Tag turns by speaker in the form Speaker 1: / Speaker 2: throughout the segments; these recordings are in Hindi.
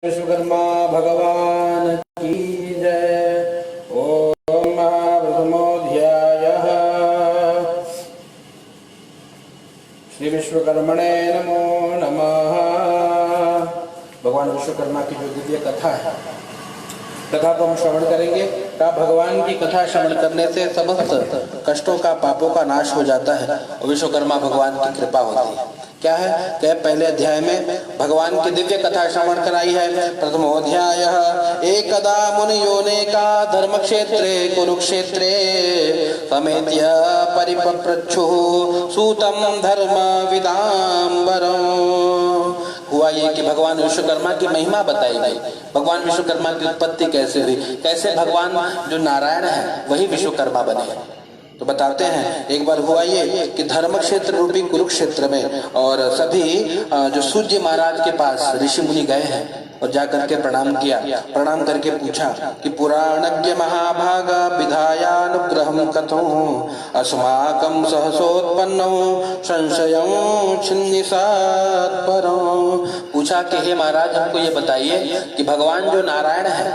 Speaker 1: विश्वकर्मा भगवान की जय। ओम प्रथमोऽध्यायः। श्री विश्वकर्मणे नमो नमः। भगवान विश्वकर्मा की जो दिव्य कथा है, कथा को हम श्रवण करेंगे। भगवान की कथा श्रवण करने से समस्त कष्टों का, पापों का नाश हो जाता है और विश्वकर्मा भगवान की कृपा होती है। क्या है कि पहले अध्याय में भगवान की दिव्य कथा श्रवण कराई है। प्रथमोऽध्यायः। एकदा मुनियोनेका धर्म क्षेत्रे कुरुक्षेत्रे समेत्य परिपप्रच्छुः सूतं धर्म विदाम्बरम्। हुआ ये कि भगवान विश्वकर्मा की महिमा बताई गई। भगवान विश्वकर्मा की उत्पत्ति कैसे हुई, कैसे भगवान जो नारायण है वही विश्वकर्मा बने। तो बताते हैं, एक बार हुआ ये कि धर्म क्षेत्र रूपी कुरुक्षेत्र में और सभी जो सूर्य महाराज के पास ऋषि मुनि गए हैं और जाकर के प्रणाम किया। प्रणाम करके पूछा कि पुराणज्ञ महाभाग विधायानुग्रहं कथं अस्माकं सहसोत्पन्नं संशयं छिन्निसात्परं। पूछा कि हे महाराज, हमको ये बताइए कि भगवान जो नारायण है,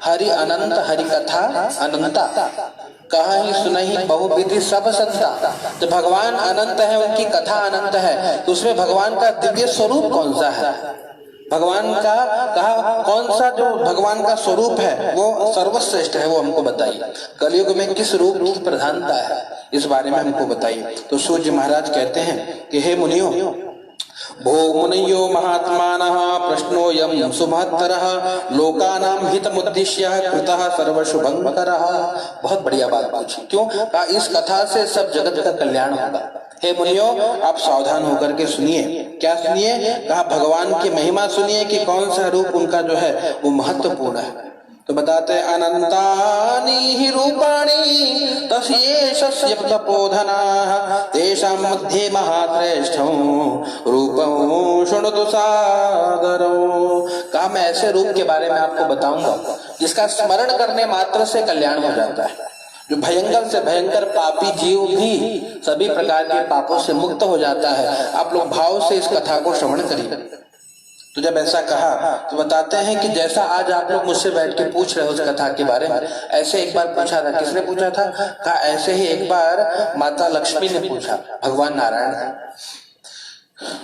Speaker 1: हरि अनंत, हरि कथा अनंता, कहा ही सुनहि बहुविधि सब संता। तो भगवान अनंत है, उनकी कथा अनंत है, तो उसमें भगवान का दिव्य स्वरूप कौन सा है? भगवान का कहा कौन सा जो भगवान का स्वरूप है वो सर्वश्रेष्ठ है, वो हमको बताइए। कलयुग में किस रूप की प्रधानता है, इस बारे में हमको बताइए। तो सूर्य महाराज कहते हैं कि हे मुनियों, भो मुनयो महात्मानः प्रश्नोऽयं सुमहत्तरः लोकानां हितमुद्दिश्य कृतः सर्वशुभंकरः। बहुत बढ़िया बात पूछी। क्यों? कहा इस कथा से सब जगत का कल्याण होगा। हे मुनियों, आप सावधान होकर के सुनिए। क्या सुनिए? कहा भगवान की महिमा सुनिए कि कौन सा रूप उनका जो है वो महत्वपूर्ण है। तो बताते अनंतानि हि रूपाणि तस्येषस्य तपोधनाः तेषां मध्ये महाश्रेष्ठं रूपं शृणुतु सादरं। कहा मैं ऐसे रूप के बारे में आपको बताऊंगा जिसका स्मरण करने मात्र से कल्याण हो जाता है। जो भयंकर से भयंकर पापी जीव भी सभी प्रकार के पापों से मुक्त हो जाता है। आप लोग भाव से इस कथा को श्रवण करिए। तो जब ऐसा कहा तो बताते हैं कि जैसा आज आप लोग मुझसे बैठ के पूछ रहे हो उस कथा के बारे में, ऐसे एक बार पूछा था। किसने पूछा था? कहा ऐसे ही एक बार माता लक्ष्मी ने पूछा भगवान नारायण से।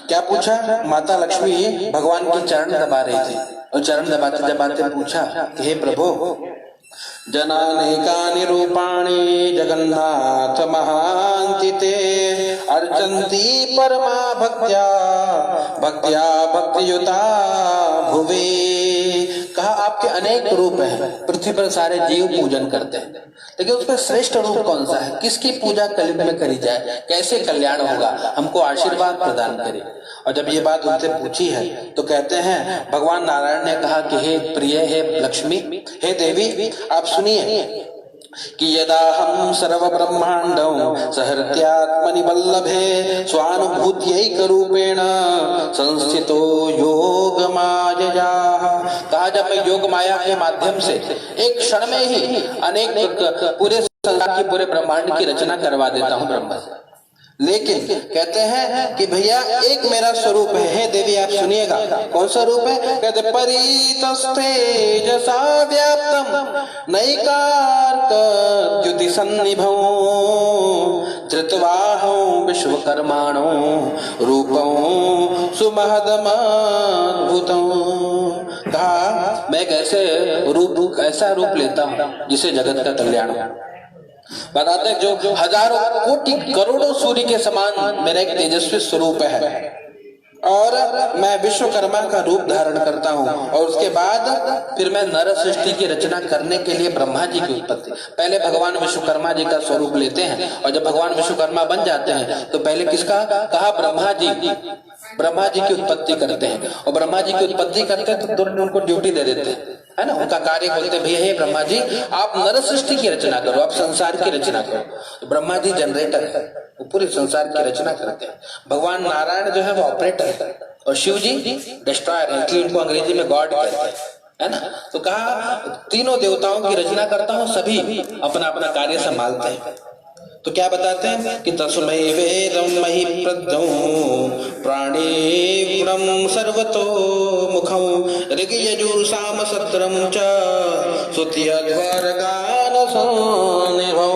Speaker 1: क्या पूछा? माता लक्ष्मी भगवान की चरण दबा रही थी और चरण दबाते दबाते पूछा कि हे प्रभु, जनानेकानि रूपाणि जगन्नाथ महान्ति ते अर्चन्ति परमा भक्त्या भक्त्या भक्तियुता भुवे। कहा आपके अनेक रूप हैं, पृथ्वी पर सारे जीव पूजन करते हैं, लेकिन उसका श्रेष्ठ रूप कौन सा है? किसकी पूजा कलयुग में करी जाए, कैसे कल्याण होगा, हमको आशीर्वाद प्रदान करे। और जब ये बात उनसे पूछी है तो कहते हैं भगवान नारायण ने कहा कि हे प्रिय, हे लक्ष्मी, हे देवी, आप सुनिए कि यदा हम सर्व ब्रह्मांडं सहृत्यात्मनि वल्लभे स्वानुभूत्यैक रूपेण संस्थितो योग मायया। कहा जब मैं योग माया के माध्यम से एक क्षण में ही अनेक पूरे संसार की, पूरे ब्रह्मांड की रचना करवा देता हूँ ब्रह्मा से। लेकिन कहते हैं कि भैया एक मेरा स्वरूप है। हे देवी आप सुनिएगा, कौन सा रूप है? कहते परितस्तेजसा व्याप्तम नैकार्कद्युति सन्निभं धृतवाहं विश्वकर्माणो रूपं सुमहदमद्भुतं। कहा मैं ऐसा रूप लेता हूँ जिसे जगत का कल्याण हो। बताते हैं जो हजारों कोटि करोड़ों सूर्य के समान मेरा एक तेजस्वी स्वरूप है और मैं विश्वकर्मा का रूप धारण करता हूँ। और उसके बाद फिर मैं नर सृष्टि की रचना करने के लिए ब्रह्मा जी की उत्पत्ति, पहले भगवान विश्वकर्मा जी का स्वरूप लेते हैं और जब भगवान विश्वकर्मा बन जाते हैं तो पहले किसका? कहा ब्रह्मा जी की उत्पत्ति करते हैं। और ब्रह्मा जी की उत्पत्ति करते हैं तो तुरंत उनको ड्यूटी दे देते हैं, है ना। उनका कार्य बोलते भैया हे ब्रह्मा जी, आप नर सृष्टि की रचना करो, आप संसार की रचना करो। तो ब्रह्मा जी जनरेटर है, वो पूरे संसार की रचना करते हैं। भगवान नारायण जो है वो ऑपरेटर है और शिव जी डिस्ट्रॉयर है, कि उनको अंग्रेजी में गॉड कहते हैं, है ना। तो कहा तीनों देवताओं की रचना करता हूँ, सभी अपना अपना कार्य संभालते हैं। तो क्या बताते हैं कि तस्मै वेदं महि प्रज्ञौ प्राणे गुणं सर्वतो मुखं ऋग्यजुः सामसत्रं च स्तुत्यध्वर्गान सन्निभौ।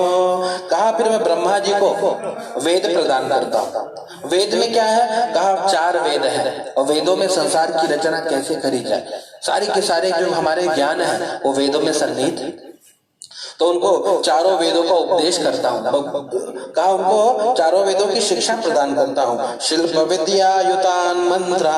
Speaker 1: कहा फिर मैं ब्रह्मा जी को वेद प्रदान करता हूँ। वेद में क्या है? कहा 4 वेद है और वेदों में संसार की रचना कैसे करी जाए, सारे के सारे जो हमारे ज्ञान है वो वेदों में सन्निहित है। तो उनको चारों वेदों का उपदेश करता हूँ। कहा उनको चारों वेदों की शिक्षा प्रदान करता हूँ। शिल्प विद्या युतान मंत्रा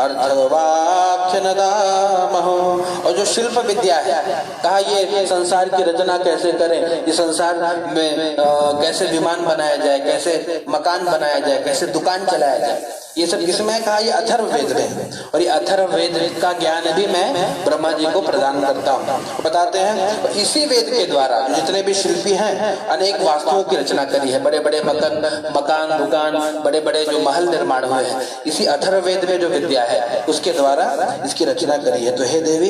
Speaker 1: अर्थवाक्य नदामहो। और जो शिल्प विद्या है, कहा ये संसार की रचना कैसे करें, ये संसार में कैसे विमान बनाया जाए, कैसे मकान बनाया जाए, कैसे दुकान चलाया जाए, ये सब किसमें? कहा ये अथर्व वेद में। और ये अथर्व वेद का ज्ञान भी मैं ब्रह्मा जी को प्रदान करता हूँ। बताते हैं इसी वेद के द्वारा जितने भी शिल्पी हैं अनेक वास्तुओं की रचना करी है। बड़े बड़े मकान दुकान, बड़े बड़े जो महल निर्माण हुए हैं, इसी अथर्व वेद में जो विद्या है उसके द्वारा इसकी रचना करी है। तो हे देवी,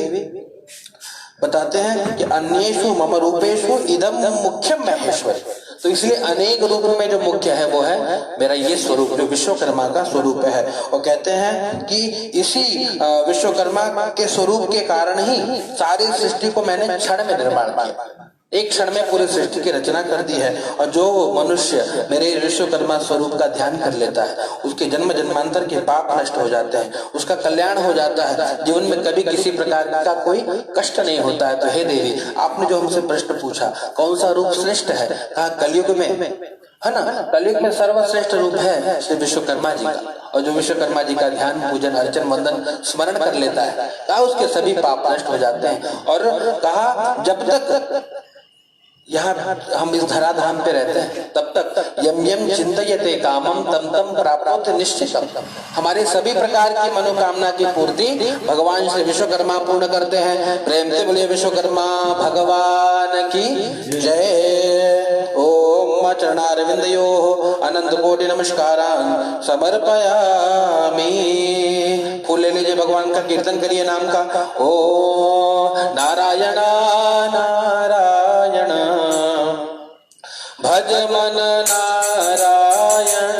Speaker 1: बताते हैं कि अन्येषु मम रूपेषु इदम मुख्यम महेश्वर। तो इसलिए अनेक रूप में जो मुख्य है वो है मेरा ये स्वरूप, जो विश्वकर्मा का स्वरूप है। और कहते हैं कि इसी विश्वकर्मा के स्वरूप के कारण ही सारी सृष्टि को मैंने क्षण में निर्माण किया। एक क्षण में पूरी सृष्टि की रचना कर दी है। और जो मनुष्य मेरे विश्वकर्मा स्वरूप का ध्यान कर लेता है उसके जन्म जन्मांतर के पाप नष्ट हो जाते हैं, उसका कल्याण हो जाता है, जीवन में कभी किसी प्रकार का कोई कष्ट नहीं होता है। तो हे देवी, आपने जो हमसे प्रश्न पूछा कौन सा रूप श्रेष्ठ है, कहा कलयुग में है ना, कलयुग में सर्वश्रेष्ठ रूप है श्री विश्वकर्मा जी का। और जो विश्वकर्मा जी का ध्यान पूजन अर्चन वंदन स्मरण कर लेता है, कहा उसके सभी पाप नष्ट हो जाते हैं। और कहा जब तक यहाँ हम इस धराधाम पे रहते हैं तब तक यम यम चिंतयते कामम तम तम प्राप्नोति निश्चितम। हमारे सभी प्रकार की मनोकामना की पूर्ति भगवान श्री विश्वकर्मा पूर्ण करते हैं। प्रेम से बोलिए विश्वकर्मा भगवान की जय। ओम चरणारविंदयोः अनंत कोटि नमस्कारान् समर्पयामि। फूल ले लीजिए, भगवान का कीर्तन करिए नाम का। ओ नारायण नारायण भज मन नारायण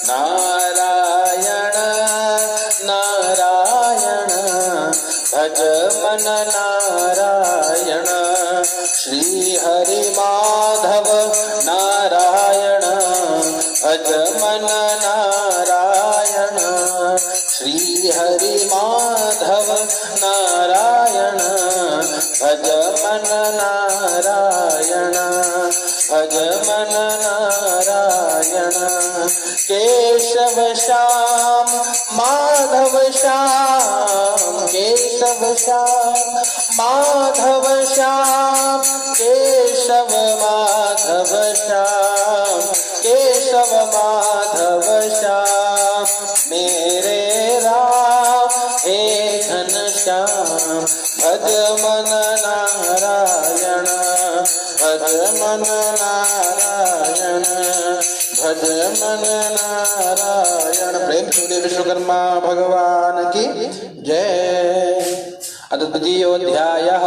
Speaker 1: नारायण नारायण भज मन नारायण। श्री हरि माधव नारायण भज मन नारायण। श्री हरि माधव नारायण भज मन नारायण भज मन नारायण। केशव श्याम माधव श्याम केशव श्याम माधव श्याम केशव माधव श्याम केशव माधव श्याम। मेरे राम हे घनश्याम भज मन नारायण भज मन नारायण भज मन नारायण। प्रेम से विश्वकर्मा भगवान की जय। अद्वितीयोऽध्यायः।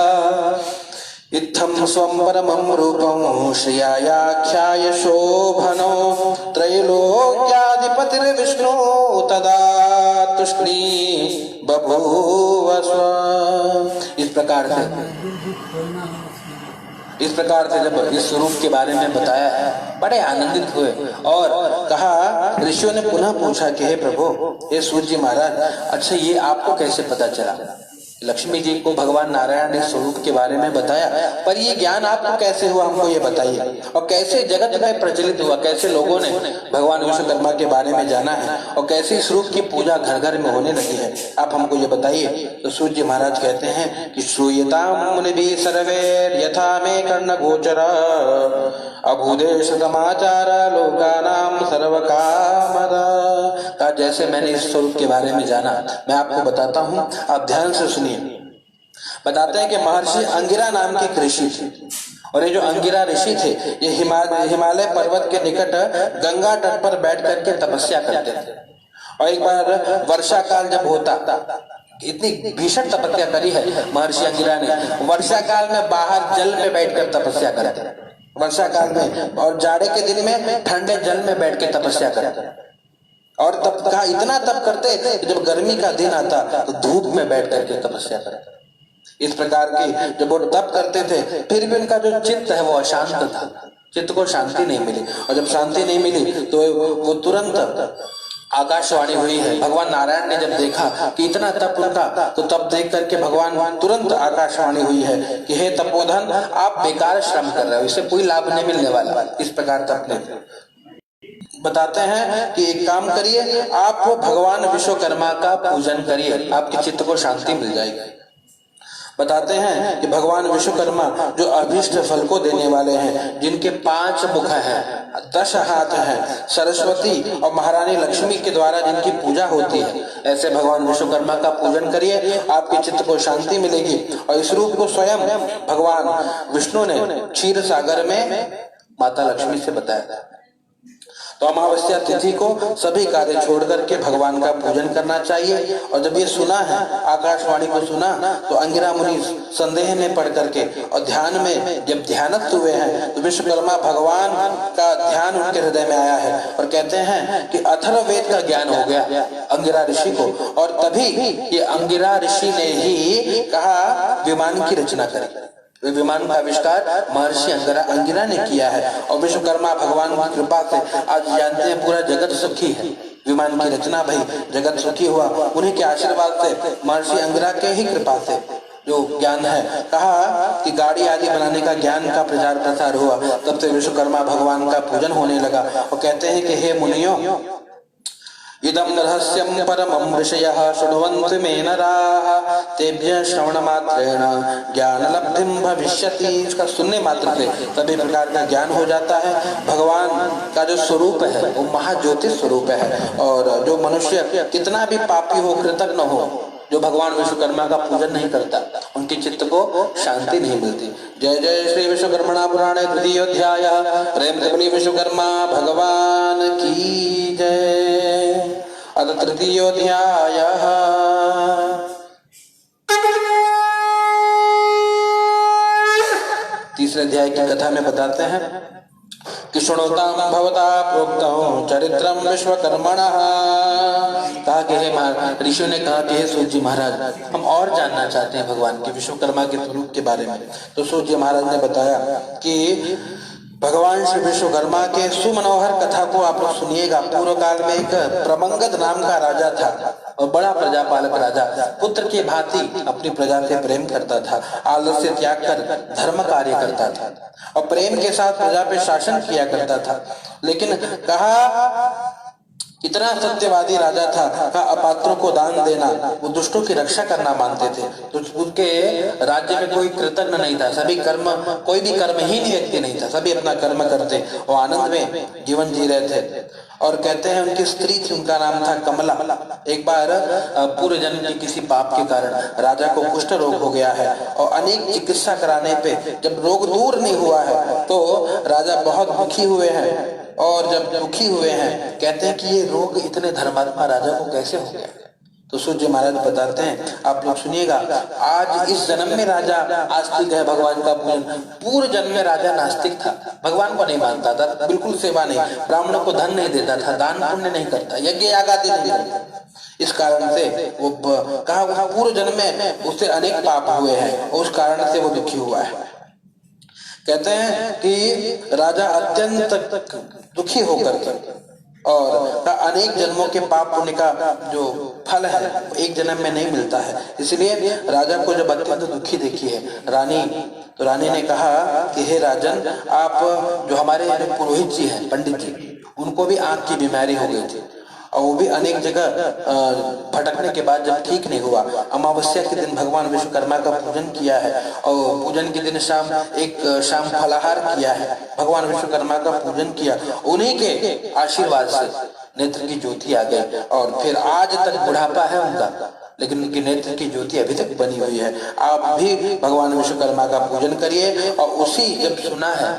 Speaker 1: इत्थं स्वं परमं रूपं श्रियायाख्याय शोभनो त्रैलोक्याधिपतिर्विष्णु तदा तुष्णी बभूव स्व। इस प्रकार से जब इस स्वरूप के बारे में बताया है बड़े आनंदित हुए। और कहा, ऋषियों ने पुनः पूछा कि हे प्रभु, हे सूर्य महाराज, अच्छा ये आपको कैसे पता चला? लक्ष्मी जी को भगवान नारायण ने स्वरूप के बारे में बताया, पर ये ज्ञान आपको कैसे हुआ, हमको ये बताइए। और कैसे जगत में प्रचलित हुआ, कैसे लोगों ने भगवान विश्वकर्मा के बारे में जाना है और कैसे इस रूप की पूजा घर घर में होने लगी है, आप हमको ये बताइए। तो सूर्य महाराज कहते हैं कि श्रूयतां मुनिभिः सर्वैर् यथा मे कर्णगोचर अभूदेश समाचार लोकानां सर्वकामदा। का जैसे मैंने इस स्वरूप के बारे में जाना, मैं आपको बताता हूँ, आप ध्यान से सुनिए। बताते हैं कि महर्षि अंगिरा नाम के एक ऋषि थे। और ये जो अंगिरा ऋषि थे ये हिमालय पर्वत के निकट गंगा तट पर बैठ करके तपस्या करते थे। और एक बार वर्षा काल जब होता, इतनी भीषण तपस्या करी है महर्षि अंगिरा ने, वर्षा काल में बाहर जल में बैठकर तपस्या करते। वर्षा काल में, और जाड़े के दिन में ठंडे जल में बैठ के तपस्या करते। और तब कहा इतना तप करते कि जब गर्मी का दिन आता तो धूप में बैठ करके तपस्या करते। इस प्रकार की जब वो तप करते थे फिर भी उनका जो चित्त है वो अशांत था, चित्त को शांति नहीं मिली। और जब शांति नहीं मिली तो वो तुरंत आकाशवाणी हुई है। भगवान नारायण ने जब देखा कि इतना तप उनका, तो तब देख करके भगवान तुरंत आकाशवाणी हुई है कि हे तपोधन, आप बेकार श्रम कर रहे हो, इससे कोई लाभ नहीं मिलने वाला। इस प्रकार तप ने बताते हैं कि एक काम करिए, आप भगवान विश्वकर्मा का पूजन करिए, आपके चित्त को शांति मिल जाएगी। बताते हैं कि भगवान विश्वकर्मा जो अभीष्ट फल को देने वाले हैं, जिनके 5 मुख हैं, 10 हाथ हैं, सरस्वती और महारानी लक्ष्मी के द्वारा जिनकी पूजा होती है, ऐसे भगवान विश्वकर्मा का पूजन करिए, आपके चित्त को शांति मिलेगी। और इस रूप को स्वयं भगवान विष्णु ने क्षीर सागर में माता लक्ष्मी से बताया। तो अमावस्या तिथि को सभी कार्य छोड़ करके भगवान का पूजन करना चाहिए। और जब ये सुना है, आकाशवाणी को सुना, तो अंगिरा मुनि संदेह में पड़ करके और ध्यान में जब ध्यानस्थ हुए हैं, तो विश्वकर्मा भगवान का ध्यान उनके हृदय में आया है और कहते हैं कि अथर्ववेद का ज्ञान हो गया अंगिरा ऋषि को। और तभी ये अंगिरा ऋषि ने ही कहा विमान की रचना करी। विमान का आविष्कार महर्षि अंगिरा ने किया है। और विश्वकर्मा भगवान की कृपा से आज जानते हैं पूरा जगत सुखी है। विमान की रचना भई, जगत सुखी हुआ उन्हीं के आशीर्वाद से, महर्षि अंगिरा के ही कृपा से जो ज्ञान है। कहा कि गाड़ी आदि बनाने का ज्ञान का प्रचार प्रसार हुआ, तब से विश्वकर्मा भगवान का पूजन होने लगा। और कहते हैं कि हे मुनियों, इदं रहस्यं परमं ऋषयः शृण्वन्तु मे नराः, तेभ्यः श्रवणमात्रेण ज्ञानलब्धिं भविष्यति। इसका सुनने मात्र से सभी प्रकार का ज्ञान हो जाता है। भगवान का जो स्वरूप है वो महाज्योतिष स्वरूप है। और जो मनुष्य कितना भी पापी हो, कृतज्ञ हो, जो भगवान विश्वकर्मा का पूजन नहीं करता, उनके चित्त को शांति नहीं मिलती। जय जय श्री विश्वकर्मणा पुराणे द्वितीय अध्याय। प्रेम से बोलिए विश्वकर्मा भगवान की जय। अथ तृतीय अध्याय। तीसरे अध्याय की कथा में बताते हैं कि शृणोतां भवता प्रोक्तं चरित्रं विश्वकर्मणः। कहा कि हे ऋषियों ने कहा कि हे सूत जी महाराज, हम और जानना चाहते हैं भगवान के विश्वकर्मा के स्वरूप के बारे में। तो सूत जी महाराज ने बताया कि भगवान श्री विश्वकर्मा के सुमनोहर कथा को आप लोग सुनिएगा। पूर्व काल में एक प्रमंगद नाम का राजा था और बड़ा प्रजापालक राजा, पुत्र की भांति अपनी प्रजा से प्रेम करता था, आलस्य त्याग कर धर्म कार्य करता था और प्रेम के साथ प्रजा पे शासन किया करता था। लेकिन कहा इतना सत्यवादी राजा था, अपात्रों को दान देना, वो दुष्टों की रक्षा करना मानते थे। तो उसके राज्य में कोई कृतज्ञ नहीं था, सभी कर्म, कोई भी कर्महीन व्यक्ति नहीं था, सभी अपना कर्म करते और आनंद में जीवन जी रहे थे। और कहते हैं उनकी स्त्री थी, उनका नाम था कमला। एक बार पूर्व जन्म के किसी पाप के कारण राजा को कुष्ठ रोग हो गया है और अनेक चिकित्सा कराने पे जब रोग दूर नहीं हुआ है तो राजा बहुत दुखी हुए हैं। और जब दुखी हुए हैं, कहते हैं कि ये रोग इतने धर्मात्मा राजा को कैसे हो गया। तो सूर्य महाराज बताते हैं, आप लोग सुनिएगा। आज इस जन्म में राजा आस्तिक है, भगवान का पूजन। पूर्व जन्म में राजा नास्तिक था, भगवान को नहीं मानता था, बिल्कुल सेवा नहीं, ब्राह्मणों को धन नहीं देता था, दान पुण्य नहीं करता, यज्ञ याग आदि नहीं करता। इस कारण से वो कहा पूर्व जन्म में उससे अनेक पाप हुए हैं और उस कारण से वो दुखी हुआ है। कहते हैं कि राजा अत्यंत दुखी होकर के और अनेक जन्मों के पाप पुण्य का जो फल है एक जन्म में नहीं मिलता है। इसलिए राजा को जब अत्यंत दुखी देखी है रानी, तो रानी ने कहा कि हे राजन, आप जो हमारे पुरोहित जी हैं, पंडित जी, उनको भी आंख की बीमारी हो गई थी और वो भी अनेक जगह भटकने के बाद जब ठीक नहीं हुआ, अमावस्या के दिन भगवान विश्वकर्मा का पूजन किया है और पूजन के दिन शाम फलाहार किया है, भगवान विश्वकर्मा का पूजन किया, उन्हीं के आशीर्वाद से नेत्र की ज्योति आ गई और फिर आज तक बुढ़ापा है उनका, लेकिन उनकी नेत्र की ज्योति अभी तक बनी हुई है। आप भी भगवान विश्वकर्मा का पूजन करिए। और उसी जब सुना है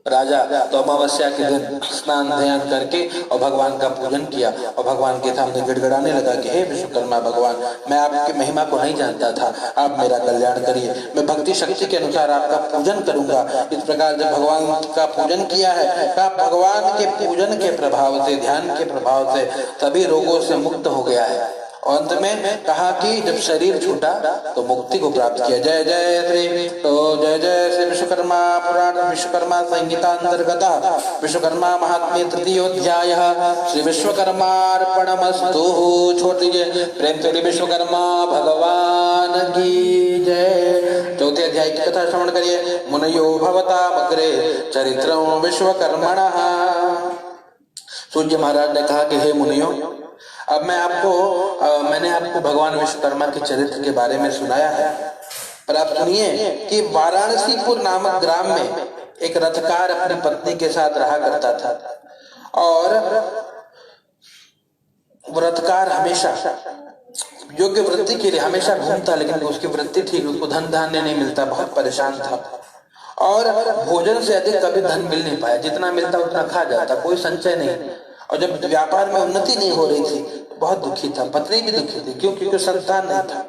Speaker 1: राजा तो अमावस्या के दिन स्नान ध्यान करके और भगवान का पूजन किया और भगवान के सामने गिड़गिड़ाने लगा कि हे विश्वकर्मा भगवान, मैं आपकी महिमा को नहीं जानता था, आप मेरा कल्याण करिए, मैं भक्ति शक्ति के अनुसार आपका पूजन करूंगा। इस प्रकार जब भगवान का पूजन किया है, तब भगवान के पूजन के प्रभाव से, ध्यान के प्रभाव से सभी रोगों से मुक्त हो गया है। और अंत में कहा कि जब शरीर छूटा तो मुक्ति को प्राप्त किया। जय जय श्री, तो जय जय श्री विश्वकर्मा पुराण विश्वकर्मा संहिता अंतर्गत विश्वकर्मा महात्म्य तृतीयोध्याय श्री विश्वकर्मार्पणमस्तु। छोड़ दीजिए प्रेम से विश्वकर्मा भगवान की जय। चौथे अध्याय की कथा श्रवण करिए। मुनयो भवतामग्रे चरित्रम विश्वकर्मणः। सूर्य महाराज ने कहा कि हे मुनियो, अब मैंने आपको भगवान विश्वकर्मा के चरित्र के बारे में सुनाया है, पर आप सुनिए कि वाराणसीपुर नामक ग्राम में एक रथकार अपनी पत्नी के साथ रहा करता था और वो रथकार हमेशा योग्य वृत्ति के लिए हमेशा घूमता, लेकिन उसकी वृत्ति ठीक, उसको धन धान्य नहीं मिलता, बहुत परेशान था और भोजन से अधिक कभी धन मिल नहीं पाया, जितना मिलता उतना खा जाता, कोई संचय नहीं। और जब व्यापार में उन्नति नहीं हो रही थी बहुत दुखी था, पत्नी भी दुखी थी, क्यों? क्योंकि संतान नहीं था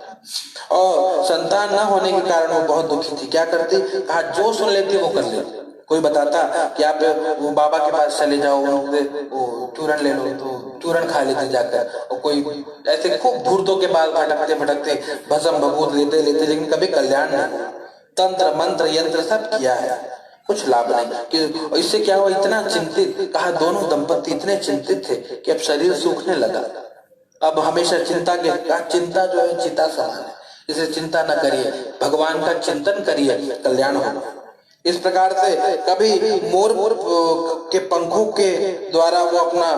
Speaker 1: और संतान न होने के कारण वो बहुत दुखी थी। क्या करती? कहा जो सुन लेती वो कर लेती। कोई बताता कि आप वो बाबा के पास चले जाओ, वो चूरण ले लो, तो चूरण खा लेते जाकर। और कोई ऐसे खूब धूर्तों के बाल भटकते भटकते भस्म भभूत लेते लेते, लेकिन कभी कल्याण नहीं। तंत्र मंत्र यंत्र सब किया है, कुछ लाभ नहीं। कि इससे क्या हुआ? इतना चिंतित, कहा दोनों दंपति इतने चिंतित थे कि अब शरीर सूखने लगा। अब हमेशा चिंता जो है चिता समान है, इसे चिंता न करिए, भगवान का चिंतन करिए, कल्याण होगा। इस प्रकार से कभी मोर के पंखों के द्वारा वो अपना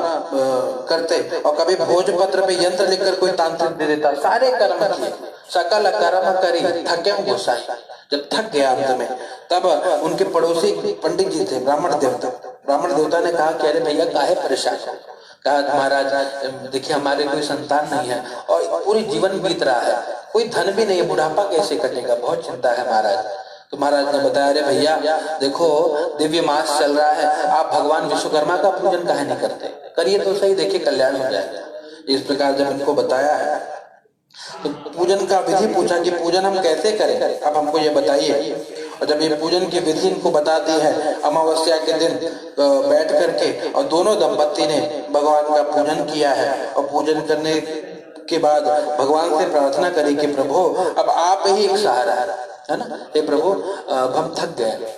Speaker 1: करते और कभी भोजपत्र पे यंत्र लिखकर कोई तांत्रिक दे देता। सारे कर्म किए, सकल कर्म करी थके गोसाई। जब थक गया अंत में, तब उनके पड़ोसी पंडित जी थे, ब्राह्मण देवता ने कहा कि अरे भैया काहे परेशान? कहा महाराज देखिए हमारे कोई संतान नहीं है और पूरी जीवन बीत रहा है, कोई धन भी नहीं है, बुढ़ापा कैसे कटेगा, बहुत चिंता है महाराज। तो महाराज ने बताया अरे भैया देखो दिव्य मास चल रहा है, आप भगवान विश्वकर्मा का पूजन काहे नहीं करते? करिए तो सही, देखिए कल्याण हो जाएगा। इस प्रकार जब इनको बताया है तो पूजन का विधि पूछा कि पूजन हम कैसे करें, अब हमको ये बताइए। और जब ये पूजन की विधि इनको बता दी है, अमावस्या के दिन बैठ करके और दोनों दंपति ने भगवान का पूजन किया है और पूजन करने के बाद भगवान से प्रार्थना करी कि प्रभु अब आप ही एक सहारा है ना, हे प्रभु अब हम थक गए,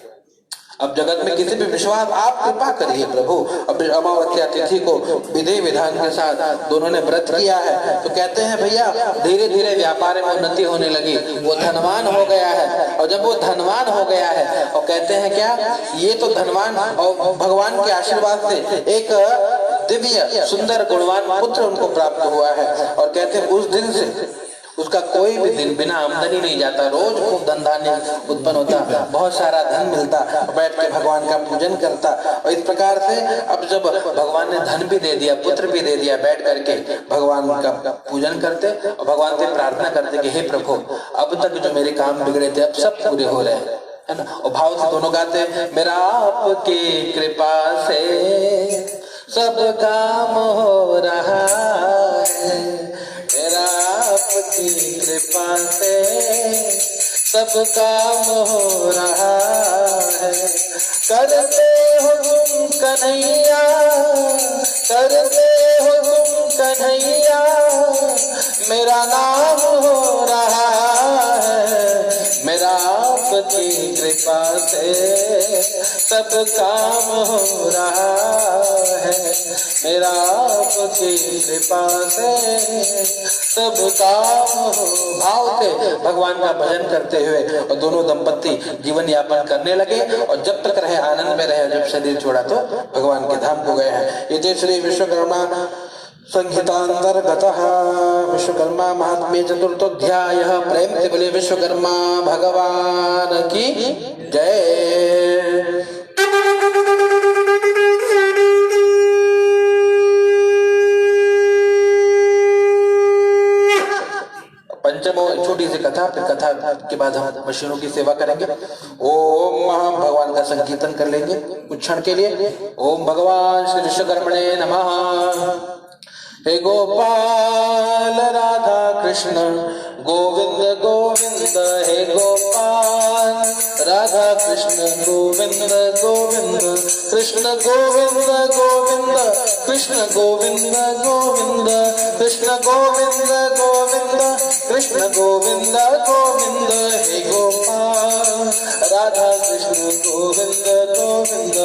Speaker 1: अब जगत में किसी भी विश्वास आप कृपा करिए प्रभु। अब अमावस्या तिथि को विधि विधान के साथ दोनों ने व्रत किया है। तो कहते हैं भैया धीरे धीरे व्यापार में उन्नति होने लगी, वो धनवान हो गया है। और जब वो धनवान हो गया है और कहते हैं क्या, ये तो धनवान और भगवान के आशीर्वाद से एक दिव्य सुंदर गुणवान पुत्र उनको प्राप्त हुआ है। और कहते हैं उस दिन से उसका कोई भी दिन बिना आमदनी नहीं जाता, रोज खूब धन धान्य उत्पन्न होता, बहुत सारा धन मिलता, बैठ के भगवान का पूजन करता। और इस प्रकार से अब जब भगवान ने धन भी दे दिया, पुत्र भी दे दिया, बैठ करके भगवान का पूजन करते और भगवान से प्रार्थना करते कि हे प्रभु अब तक जो मेरे काम बिगड़े थे अब सब पूरे हो रहे हैं, है ना। और भाव से दोनों गाते मेरा आपकी कृपा से सब काम हो रहा है, मेरा आपकी कृपा से सब काम हो रहा है। करते हो तुम कन्हैया, करते हो तुम कन्हैया, मेरा नाम हो रहा है, मेरा आपकी कृपा से सब काम हो रहा है, मेरा आपकी कृपा से सब काम हो। भाव से भगवान का भजन करते हुए और दोनों दंपति जीवन यापन करने लगे और जब तक रहे आनंद में रहे, जब शरीर छोड़ा तो भगवान के धाम को गए हैं। ये श्री विश्वकर्मा संहितांतर्गत विश्वकर्मा महात्म्य चतुर्थोध्याय। प्रेम से बोले विश्वकर्मा भगवान की जय। पंचमो छोटी सी कथा, फिर कथा के बाद हम मशीनों की सेवा करेंगे। ओम हम भगवान का संकीर्तन कर लेंगे कुछ क्षण के लिए। ओम भगवान श्री विश्वकर्मणे नमः। हे गोपाल राधा कृष्ण गोविंद गोविंद, हे गोपाल राधा कृष्ण गोविंद गोविंद, कृष्ण गोविंद गोविंद, कृष्ण गोविंद गोविंद, कृष्ण गोविंद गोविंद, कृष्ण गोविंद गोविंद, हे गोपाल राधा कृष्ण गोविंद गोविंद,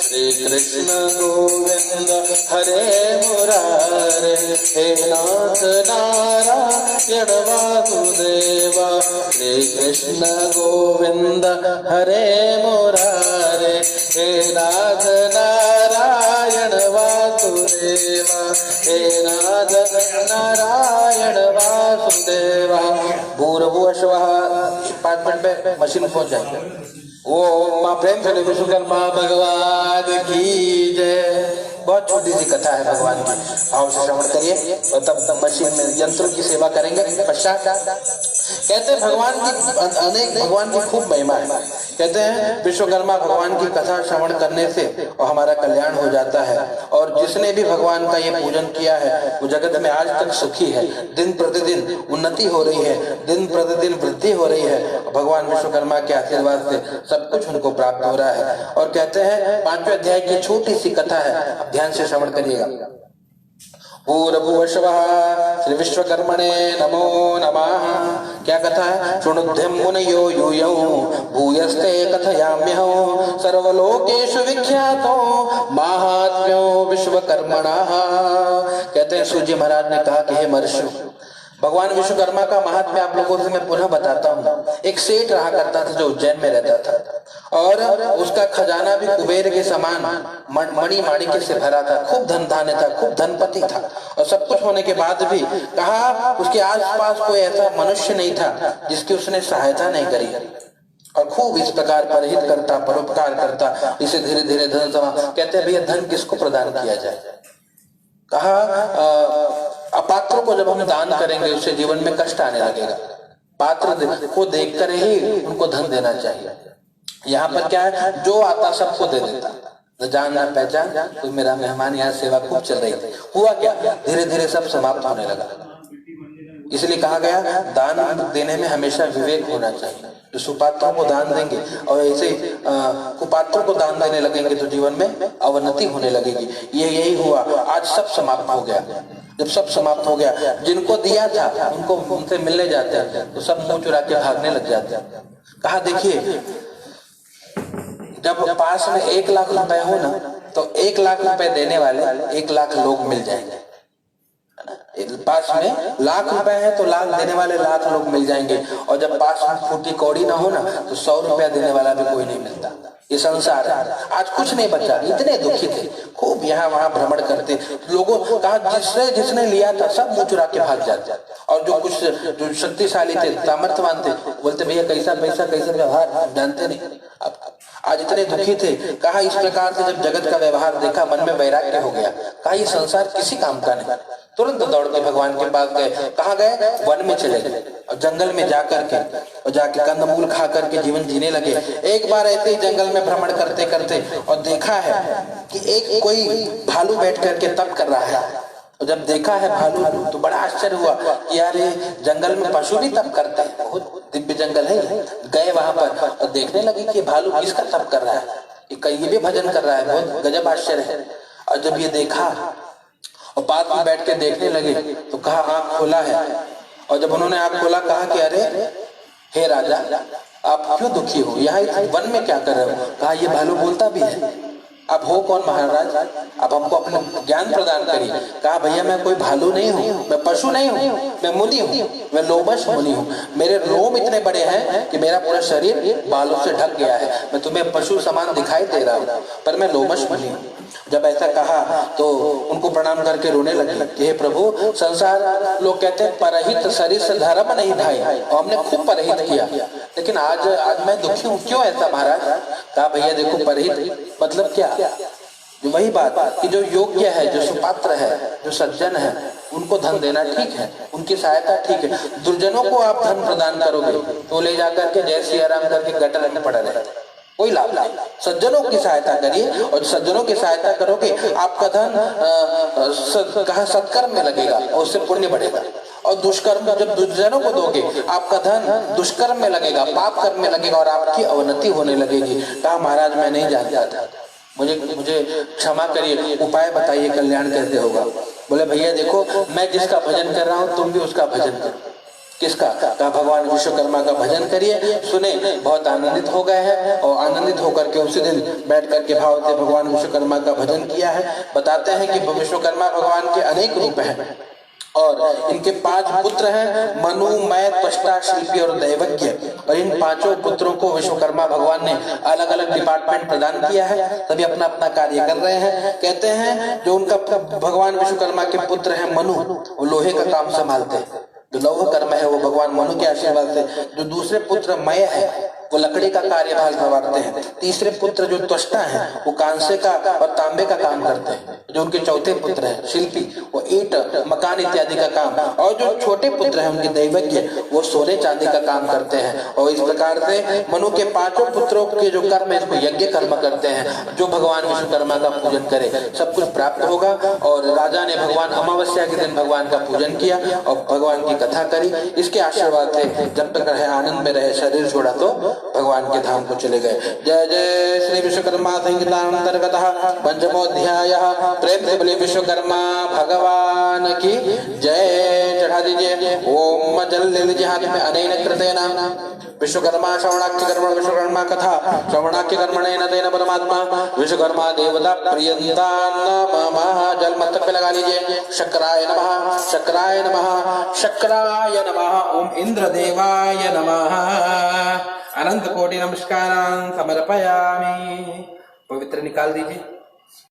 Speaker 1: श्री कृष्ण गोविंद हरे मुरारे, हे नाथ नारायण वासुदेवा, श्री कृष्ण गोविंद हरे मुरारे, हे नाथ नारायण वासुदेवा, हे नाथ नारायण वासुदेवा। भूर्भुवस्वः 5 मिनट में मशीन पहुंच जाएगी। ओम मां प्रेम से विश्वकर्मा भगवान की जय। बहुत छोटी सी कथा है भगवान की, भाव से श्रवण करिए और तब मशीन में यंत्रों की सेवा करेंगे। पश्चात कहते हैं भगवान की खूब महिमा है। कहते हैं विश्वकर्मा भगवान की कथा श्रवण करने से और हमारा कल्याण हो जाता है, और जिसने भी भगवान का ये पूजन किया है वो जगत में आज तक सुखी है। दिन प्रतिदिन उन्नति हो रही है, दिन प्रतिदिन वृद्धि हो रही है। भगवान विश्वकर्मा के आशीर्वाद से सब कुछ उनको प्राप्त हो रहा है। और कहते हैं 5वें अध्याय की छोटी सी कथा है, ध्यान से श्रवण करिएगा। भूर्भुवस्वः श्री विश्वकर्मणे नमो नमः। क्या कथा है? शृणुध्य मुनयो यूयौ भूयस्ते कथयाम्यहं, सर्वलोकेषु विख्यातो माहात्म्यो विश्वकर्मणः। कहते हैं सूर्य महाराज ने कहा कि हे महर्षियों, भगवान विश्वकर्मा का महात्म्य आप लोगों से मैं पुनः बताता हूँ। एक सेठ रहा करता था जो उज्जैन में रहता था, और उसका खजाना भी कुबेर के समान मणि माणिक्य से भरा था। खूब धन धान्य था, खूब धनपति था, और सब कुछ होने के बाद भी कहा उसके आसपास कोई ऐसा मनुष्य नहीं था जिसकी उसने सहायता नहीं करी। और खूब इस प्रकार परहित करता, परोपकार करता, इसे धीरे धीरे धन समा। कहते हैं भैया धन किसको प्रदान किया जाए? कहा अपात्रों को जब हम दान करेंगे उससे जीवन में कष्ट आने लगेगा। पात्र को देखकर ही उनको धन देना चाहिए। यहाँ पर क्या है, जो आता सबको दे देता, न जान न पहचान। कोई मेरा मेहमान यहाँ सेवा खूब चल रही थी, हुआ क्या, धीरे धीरे सब समाप्त होने लगा। इसलिए कहा गया दान देने में हमेशा विवेक होना चाहिए। जो सुपात्रों को दान देंगे और ऐसे कुपात्रों को दान देने लगेंगे तो जीवन में अवनति होने लगेगी। ये यही हुआ, आज सब समाप्त हो गया। जब सब समाप्त हो गया, जिनको दिया था उनको उनसे मिलने जाते हैं तो सब मुंह चुरा के भागने लग जाते हैं। कहा देखिए, जब पास में 1 लाख रुपए हो ना तो 1 लाख रुपए देने वाले 1 लाख लोग मिल जाएंगे। पास में लाख रुपए है तो लाख देने वाले लाख लोग मिल जाएंगे, और जब पास में फूटी कौड़ी ना हो ना तो 100 रुपया देने वाला भी कोई नहीं मिलता। ये संसार है, आज कुछ नहीं बचा। इतने दुखी थे, खूब यहाँ वहां भ्रमण करते लोगों। कहा जिसने लिया था सब मुंह चुरा के भाग जाते, और जो शक्तिशाली थे, सामर्थ्यवान थे, बोलते भैया कैसा पैसा कैसे व्यवहार जानते नहीं। आज इतने दुखी थे। कहा इस प्रकार से जब जगत का व्यवहार देखा मन में वैराग्य हो गया। कहा ये संसार किसी काम का नहीं। तुरंत दौड़ के भगवान के पास गए। कहाँ गए? वन में चले गए और जंगल में जाके कंदमूल खा करके जीवन जीने लगे। एक बार ऐसे ही जंगल में भ्रमण करते करते और देखा है कि एक कोई भालू बैठ करके तप कर रहा है। और जब देखा है भालू तो बड़ा आश्चर्य हुआ कि यार ये जंगल में पशु भी तप करते हैं, बहुत दिव्य जंगल है। गए वहां पर और देखने लगे कि भालू किसका तप कर रहा है, ये भी भजन कर रहा है, बहुत गजब आश्चर्य है। और जब ये देखा और पास में बैठ के देखने लगे तो कहा आंख खोला है। और जब उन्होंने आंख खोला कहा कि अरे हे राजा, आप क्यों दुखी हो, यहाँ वन में क्या कर रहे हो? कहा ये भालू बोलता भी है। अब हो कौन महाराज, अब हमको अपना ज्ञान प्रदान करिए। कहा भैया मैं कोई भालू नहीं हूँ, मैं पशु नहीं हूँ, मैं मुनि हूँ, मैं लोमश मुनि हूँ। मेरे रोम इतने बड़े हैं कि मेरा पूरा शरीर बालों से ढक गया है। मैं तुम्हें पशु समान दिखाई दे रहा हूँ पर मैं लोमश मुनि हूँ। जब ऐसा कहा तो उनको प्रणाम करके रोने लगे कि हे प्रभु, संसार लोग कहते हैं परहित सरिस धर्म नहीं ढाई, और हमने खूब परहित किया, लेकिन आज मैं दुखी हूँ। क्यों ऐसा महाराज? कहा भैया देखो, परहित मतलब क्या? वही बात कि जो योग्य है, जो सुपात्र है, जो सज्जन है, उनको धन देना ठीक है, उनकी सहायता ठीक है। दुर्जनों को आप धन प्रदान करोगे तो ले जाकर के जय सिया राम करके गटर में पड़ा रहता है, कोई लाभ नहीं। सज्जनों की सहायता करिए, और सज्जनों की सहायता करोगे आपका धन कहा सत्कर्म में लगेगा और उससे पुण्य बढ़ेगा। और दुष्कर्म, जब दुर्जनों को दोगे आपका धन दुष्कर्म में लगेगा, पाप कर्म में लगेगा और आपकी अवनति होने लगेगी। कहा महाराज मैं नहीं जानता था, मुझे क्षमा करिए, उपाय बताइए, कल्याण कैसे होगा। बोले भैया देखो, मैं जिसका भजन कर रहा हूँ तुम भी उसका भजन करो। किसका? कहा भगवान विश्वकर्मा का भजन करिए। सुने, बहुत आनंदित हो गए हैं और आनंदित होकर के उसी दिन बैठ करके भाव से भगवान विश्वकर्मा का भजन किया है। बताते हैं कि विश्वकर्मा भगवान के अनेक रूप हैं और इनके 5 पुत्र हैं, मनु, मै, त्वष्टा, शिल्पी और दैवज्ञ। और इन 5 पुत्रों को विश्वकर्मा भगवान ने अलग अलग डिपार्टमेंट प्रदान किया है, सभी अपना अपना कार्य कर रहे हैं। कहते हैं जो उनका भगवान विश्वकर्मा के पुत्र हैं मनु, वो लोहे का काम संभालते हैं, जो लौह कर्म है वो भगवान मनु के आशीर्वाद से। जो दूसरे पुत्र मय है वो लकड़ी का कार्यभार संभालते हैं। तीसरे पुत्र जो त्वष्टा है वो कांसे का और तांबे का काम करते हैं। जो उनके चौथे पुत्र हैं शिल्पी, वो ईंट, मकान इत्यादि का काम। और जो छोटे पुत्र हैं उनके दैवज्ञ, वो सोने चांदी का काम करते हैं। और इस प्रकार से मनु के 5 पुत्रों के जो कर्म है इसको यज्ञ कर्म करते हैं। जो भगवान विश्वकर्मा का पूजन करे सब कुछ प्राप्त होगा। और राजा ने भगवान अमावस्या के दिन भगवान का पूजन किया और भगवान की कथा करी। इसके आशीर्वाद से जब तक रहे आनंद में रहे, शरीर छोड़ा तो भगवान के धाम को चले गए। जय जय श्री विश्वकर्मा संहितांतर्गत पंचमोध्याय। प्रेम से बोले विश्वकर्मा भगवान की जय। चढ़ा दीजिए। ओम जल ले लीजिए हाथ में। अनेन कृतेन विश्वकर्मा श्रवणाख्य कर्मण विश्वकर्मा कथा श्रवणाख्य कर्मणेन तेन परमात्मा विश्वकर्मा देवता प्रियंता नमः। जल मस्तक पे लगा लीजिए। शक्राय नमः, शक्राय नमः, शक्राय नमः। ओम इंद्र देवाय नमः। अनंत कोटि नमस्कारान् समर्पयामि। पवित्र निकाल दीजिए।